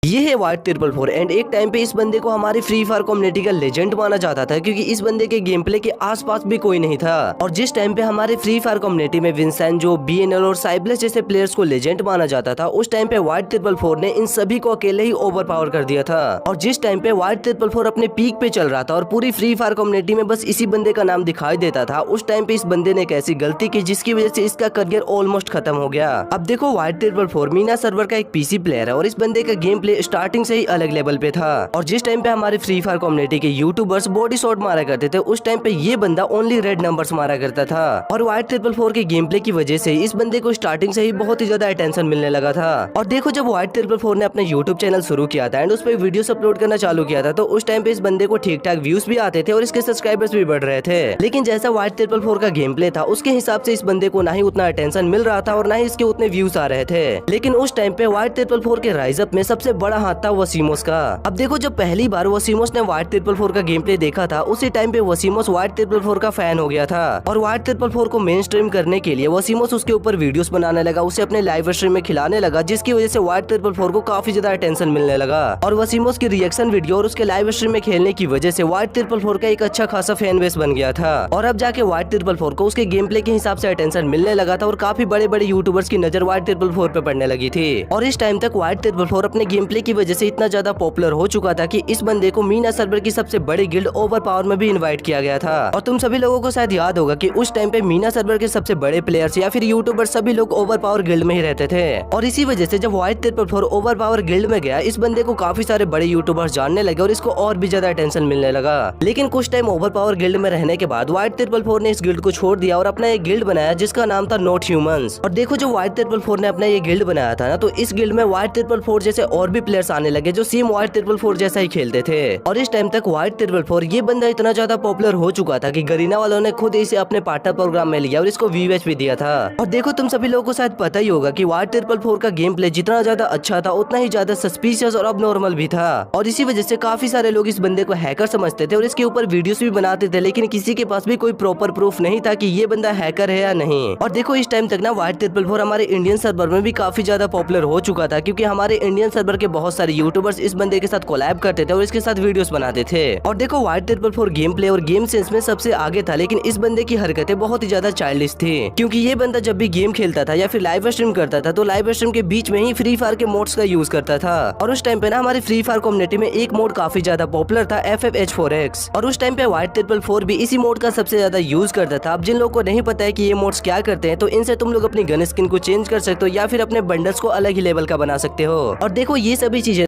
ये है white triple four and एक टाइम पे इस बंदे को हमारी फ्री फायर कम्युनिटी का लेजेंड माना जाता था क्योंकि इस बंदे के गेम प्ले के आसपास भी कोई नहीं था। और जिस टाइम पे हमारे फ्री फायर कम्युनिटी में विंसेंजो, बीएनएल और साइबलेस जैसे प्लेयर्स को लेजेंड माना जाता था, उस टाइम पे वाइट ट्रिपल फोर ने इन सभी को अकेले ही ओवर पावर कर दिया था। और जिस टाइम पे वाइट ट्रिपल फोर अपने पीक पे चल रहा था और पूरी फ्री फायर कम्युनिटी में बस इसी बंदे का नाम दिखाई देता था, उस टाइम पे इस बंदे ने एक ऐसी गलती की जिसकी वजह से इसका करियर ऑलमोस्ट खत्म हो गया। अब देखो white triple four Meena server का एक पीसी प्लेयर है और इस बंदे का गेम प्ले स्टार्टिंग से ही अलग लेवल पे था। और जिस टाइम पे हमारे फ्री फायर कम्युनिटी के यूट्यूबर्स बॉडी शॉट मारा करते थे, उस टाइम पे ये बंदा ओनली रेड नंबर्स मारा करता था। और वाइट ट्रिपल फोर के गेम प्ले की वजह से इस बंदे को स्टार्टिंग से ही बहुत ही ज्यादा अटेंशन मिलने लगा था। और देखो जब वाइट ट्रिपल फोर ने अपना यूट्यूब चैनल शुरू किया था एंड उस पर वीडियोस अपलोड करना चालू किया था, तो उस टाइम पे इस बंदे को ठीक ठाक व्यूज भी आते थे और इसके सब्सक्राइबर्स भी बढ़ रहे थे। लेकिन जैसा वाइट ट्रिपल फोर का गेम प्ले था उसके हिसाब से इस बंदे को ना ही उतना अटेंशन मिल रहा था और ना ही इसके उतने व्यूज आ रहे थे। लेकिन उस टाइम पे वाइट ट्रिपल फोर के राइज अप में सबसे बड़ा हाथ था वसीमोस का। अब देखो जब पहली बार वसीमोस ने वाइट ट्रिपल फोर का गेम प्ले देखा था, उसी टाइम पे वसीमोस वाइट ट्रिपल फोर का फैन हो गया था और वाइट ट्रिपल फोर को मेन स्ट्रीम करने के लिए वसीमोस उसके ऊपर वीडियोस बनाने लगा, उसे अपने लाइव स्ट्रीम में खिलाने लगा, जिसकी वजह से वाइट ट्रिपल फोर को काफी ज्यादा अटेंशन मिलने लगा। और वसीमोस की रिएक्शन वीडियो और उसके लाइव स्ट्रीम में खेलने की वजह से वाइट ट्रिपल फोर का एक अच्छा खासा फैन बेस बन गया था। और अब जाके वाइट ट्रिपल फोर को उसके गेम प्ले के हिसाब से अटेंशन मिलने लगा था और काफी बड़े बड़े यूट्यूबर्स की नजर वाइट ट्रिपल फोर पे पड़ने लगी थी। और इस टाइम तक वाइट ट्रिपल फोर अपने गेम प्ले की वजह से इतना ज्यादा पॉपुलर हो चुका था कि इस बंदे को मीना सर्वर की सबसे बड़ी गिल्ड ओवर पावर में भी इनवाइट किया गया था। और तुम सभी लोगों को शायद याद होगा कि उस टाइम पे मीना सर्वर के सबसे बड़े प्लेयर्स या फिर यूट्यूबर सभी लोग ओवर पावर गिल्ड में ही रहते थे। और इसी वजह से जब white triple four over power guild में गया, इस बंदे को काफी सारे बड़े यूट्यूबर्स जानने लगे और इसको और भी ज्यादा अटेंशन मिलने लगा। लेकिन कुछ टाइम ओवर पावर गिल्ड में रहने के बाद व्हाइट ट्रिपल फोर ने इस गिल्ड को छोड़ दिया और अपना एक गिल्ड बनाया जिसका नाम था नॉट ह्यूमंस। और देखो जो व्हाइट ट्रिपल फोर ने अपना ये गिल्ड बनाया था ना, तो इस गिल्ड में व्हाइट ट्रिपल फोर जैसे और भी प्लेयर्स आने लगे जो सेम व्हाइट ट्रिपल फोर जैसा ही खेलते थे। और इस टाइम तक व्हाइट ट्रिपल फोर ये बंदा इतना ज्यादा पॉपुलर हो चुका था कि गरीना वालों ने खुद इसे अपने पार्टनर प्रोग्राम में लिया और इसको वीवेच भी दिया था। और देखो तुम सभी लोगों को शायद पता ही होगा कि व्हाइट ट्रिपल फोर का गेम प्ले जितना ज्यादा अच्छा था उतना ही ज्यादा सस्पिशियस और अबनॉर्मल भी था। और इसी वजह से काफी सारे लोग इस बंदे को हैकर समझते थे और इसके ऊपर वीडियोस भी बनाते थे, लेकिन किसी के पास भी कोई प्रॉपर प्रूफ नहीं था कि ये बंदा हैकर है या नहीं। और देखो इस टाइम तक ना व्हाइट ट्रिपल फोर हमारे इंडियन सर्वर में भी काफी ज्यादा पॉपुलर हो चुका था क्योंकि हमारे इंडियन सर्वर के बहुत सारे यूट्यूबर्स इस बंदे के साथ कोलैब करते थे और इसके साथ वीडियोस बनाते थे। और देखो white triple four game play और गेम सेंस में सबसे आगे था, लेकिन इस बंदे की हरकतें बहुत ही ज्यादा चाइल्डिश थी क्योंकि ये बंदा जब भी गेम खेलता था या फिर लाइव स्ट्रीम करता था तो लाइव स्ट्रीम के बीच में ही फ्री फायर के मोड्स का यूज करता था। और उस टाइम पे ना हमारी फ्री फायर कम्युनिटी में एक मोड काफी ज्यादा पॉपुलर था, FFH4X। और उस टाइम पे व्हाइट ट्रिपल फोर भी इसी मोड का सबसे ज्यादा यूज करता था। अब जिन लोगों को नहीं पता है कि ये मोड्स क्या करते हैं, तो इनसे तुम लोग अपनी गन स्किन को चेंज कर सकते हो या फिर अपने बंडल्स को अलग ही लेवल का बना सकते हो। और देखो ये सभी चीजें